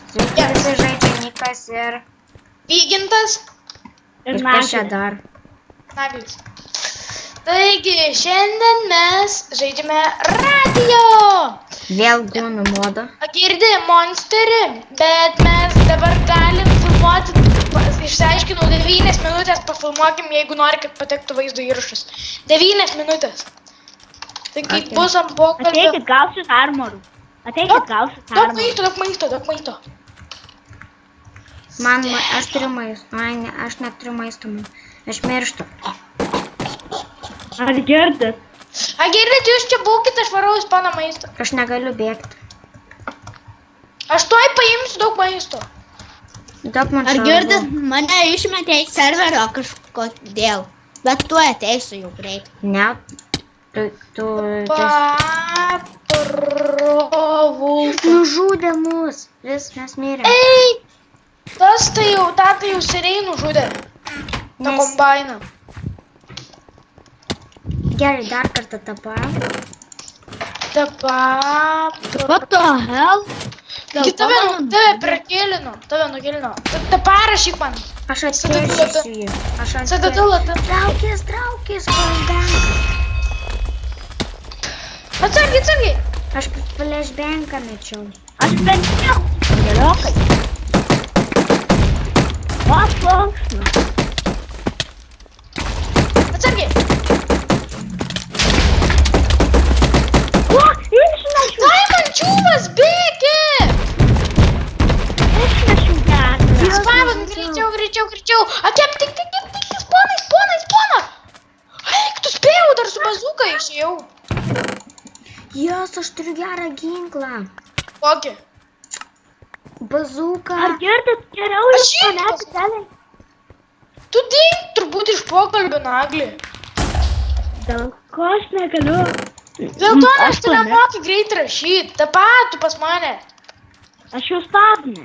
Sveiki, visi žaidžia Nikas ir... Vygintas. Ir kas čia dar? Naglis. Taigi, šiandien mes žaidžiame radio. Vėl gūnų modo. Girdi monsterį, bet mes dabar galim filmuoti, išsiaiškinau 9 minutės, pafilmuokim, jeigu nori, kad patektų vaizdo įrašas. 9 minutės. Taigi bus ant pokalbio. Ateikit, gausit armorų. Ateikit, gausit armorų. Daug maisto. Aš turiu maisto. Ai, ne, aš neturiu maisto. Aš mirštu. Ar girdit? Girdit, jūs čia būkit, aš varau į spaną maisto. Aš negaliu bėgti. Aš tuoj paimsiu daug maisto. Daug man Ar šalvo. girdit, mane išmetė į serverio kažkodėl. Bet tu ateisiu jau greit. Ne. Tu... Paprovulka. Nužudė mus. Vis mes mirėm. Ei! Tas tai jau, tą tai jau seniai nužudė. Ta kombainą. Gerai, dar kartą tapą. What the hell? Tave prakėlino, tave nukėlino. Ta parašyk man. Aš atkėsiu jį. Sadadulata. Traukis, flashbanką. Atsargiai. Aš flashbanką mečiau. Aš penkiau. Gerokai. Aš plauksnu. Atsargiai. O, išnešiu. Daimančiūvas, bėgi! Išnešiu gerą. Spavan, greičiau. Akep, tik, spona. Eik, tu spėjau, dar su bazuka išėjau. Jos, aš turiu gerą ginklą. Kokį? Bazuką. Ar girdit geriau Aš iš manęs gali? Tu dink turbūt iš pokalbio, Nagli. Dėl ko aš negaliu? Dėl to, nes tu nemoki greit rašyt. Ta tu pas mane. Aš jau stabdinę.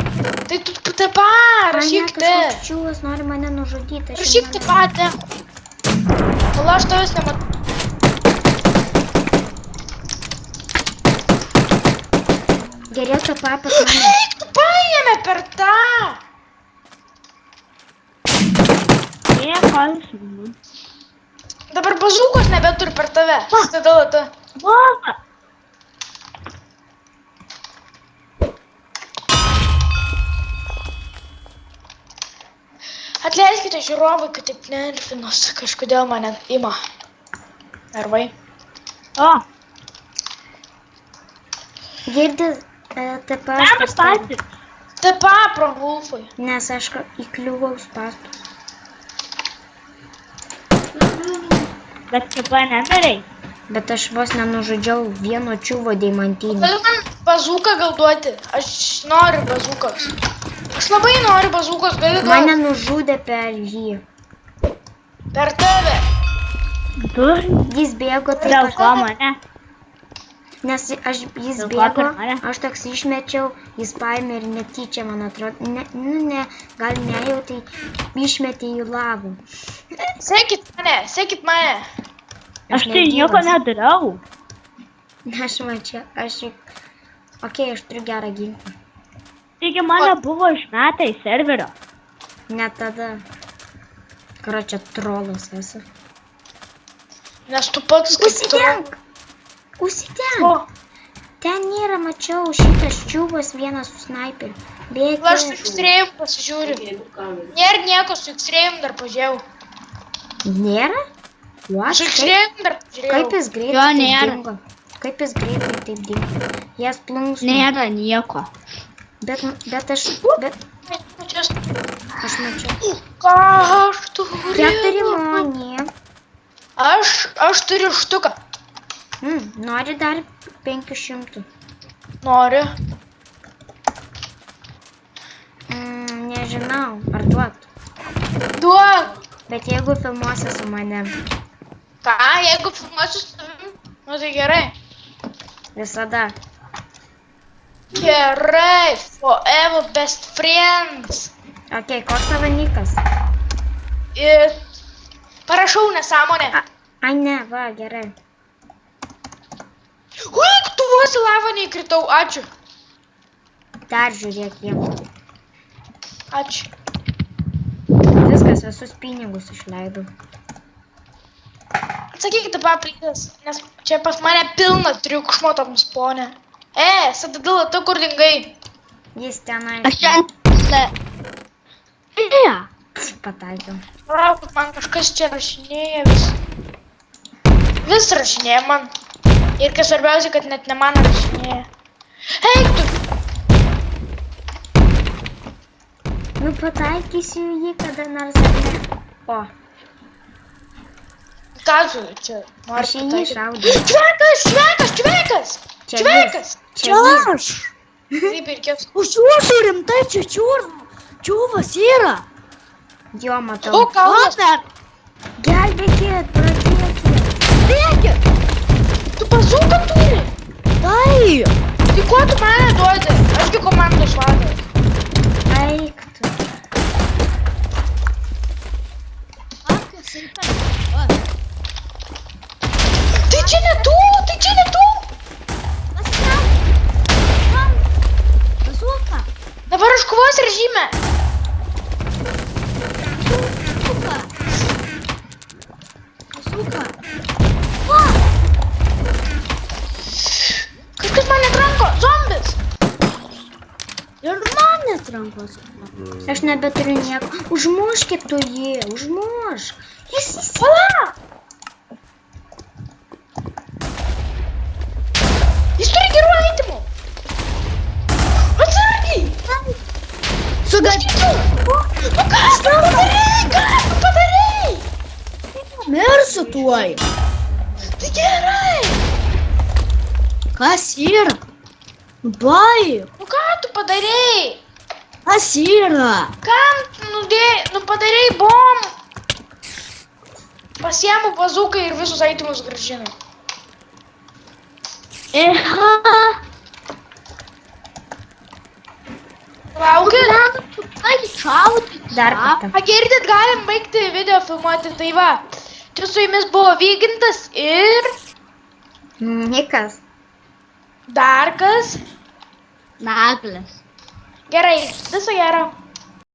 Tai tu ta rašyk te. Kažkoks čiūvas nori mane nužudyti. Rašyk ta te. Kol aš tavęs nematau. Geriau tą pas mane. Eik, tu paėmė per tą. Kalsinu. Dabar bazūkos nebeturi per tave. Sadalata. Boba! Atleiskite žiūrovai, kad taip nervinos. Kažkodėl mane ima. Nervai. O! Girdi TP. Labas patys! Tapa pro Wolfui. Nes aš įkliuvau spastus. Bet čia panemerei. Bet aš vos nenužudžiau vieno čiūvo deimantinį. Gali man bazūką gal duoti? Aš noriu bazūkos. Aš labai noriu bazūkos, gali duoti. Mane nužudė per jį. Per tave. Tu? Jis bėgo taip Dėl pat. ko mane? Nes jis Dėl ko bėgo, per mane? aš toks išmečiau, jis paėmė ir netyčia, man atrodo, gal nejautai, išmetė į lavą. Sekit mane. Aš tai nieko nedarau. Aš mačiau, Okei, aš turiu gerą ginklą. Taigi mane buvo išmetę į serverio. Ne tada. Karočią, trolas esu. Nes tu pats Užsidenk! Užsidenk! Ten nėra, mačiau, šitas čiūvas vienas su snaiperiu. Bėgi. Aš su X-ray'um pasižiūriu. Nėra nieko, su X-ray'um dar pažiūrėjau. Nėra? What? Su X-ray'um dar pažiūrėjau. Kaip jis greitai Jo, taip nėra. dingo? Kaip jis greitai taip dingo? Jas plunksnu. Nėra nieko. Bet aš mačiau. Ką aš turiu? 4 monį. Aš turiu štuką. Nori dar 500. Noriu. Nežinau, ar duot. Duok. Bet jeigu filmuosi su manim, Ką, jeigu filmuosiu su tavim? Nu tai gerai. visada. Gerai. Forever best friends. Okei, koks tavo nikas? Ir parašau nesąmonę. Ai ne, va, gerai. Ui, tu vos į lavą neįkritau, ačiū. Peržiūrėk jį. Ačiū. Viskas, visus pinigus išleidau. Atsakykite paplydės, nes čia pas mane pilna triukšmo tam spone. Sadadila, tu kur dingai? Jis tenai. Aš čia ant... Ne. Pataikiau. Lauk, man kažkas čia rašinėja vis. Vis rašinėja man. Ir kas svarbiausia, kad net ne man rašinėja. Eik tu! Nu pataikysiu jį kada nors ar ne. O, Ką tu čia nori aš į jį pataikyti? šaudau. Čvekas! Čia Čvekas! Čia jis. aš. Taip ir kiek. Už jūsų rimtai čia čiūvas yra. Jo, matau. O, kaulas! Gelbėkit, pradėkit. Bėkit. Tu bazūką turi? Taip. Tai kuo tu mane duodi? Ašgi komandos vadas. Eik tu. Tai čia ne tu! Bazūka. Dabar už kovos režime. Bazūka. Kažkas mane tranko. Zombis. Ir man net rankos. Aš nebeturiu nieko. Užmuškit tu jį, užmušk. Jis Pala! Jis turi gerų aitimų. Atsargiai. Sugadinau. O ką tu padarei? Ką tu padarei? Mirsiu tuoj. Tai gerai. Kas yra? Bai. Nu ką tu padarei? Kas yra? Kam padarei bom? Pasiemu bazūką ir visus aitimus grąžinu. Eha. Laukit. Ai, šaudyti. Dar kartą. Girdit, galim baigti video filmuoti. Tai va, čia su jumis buvo Vygintas ir Nikas. Darkas. Naglis. Gerai, viso gero.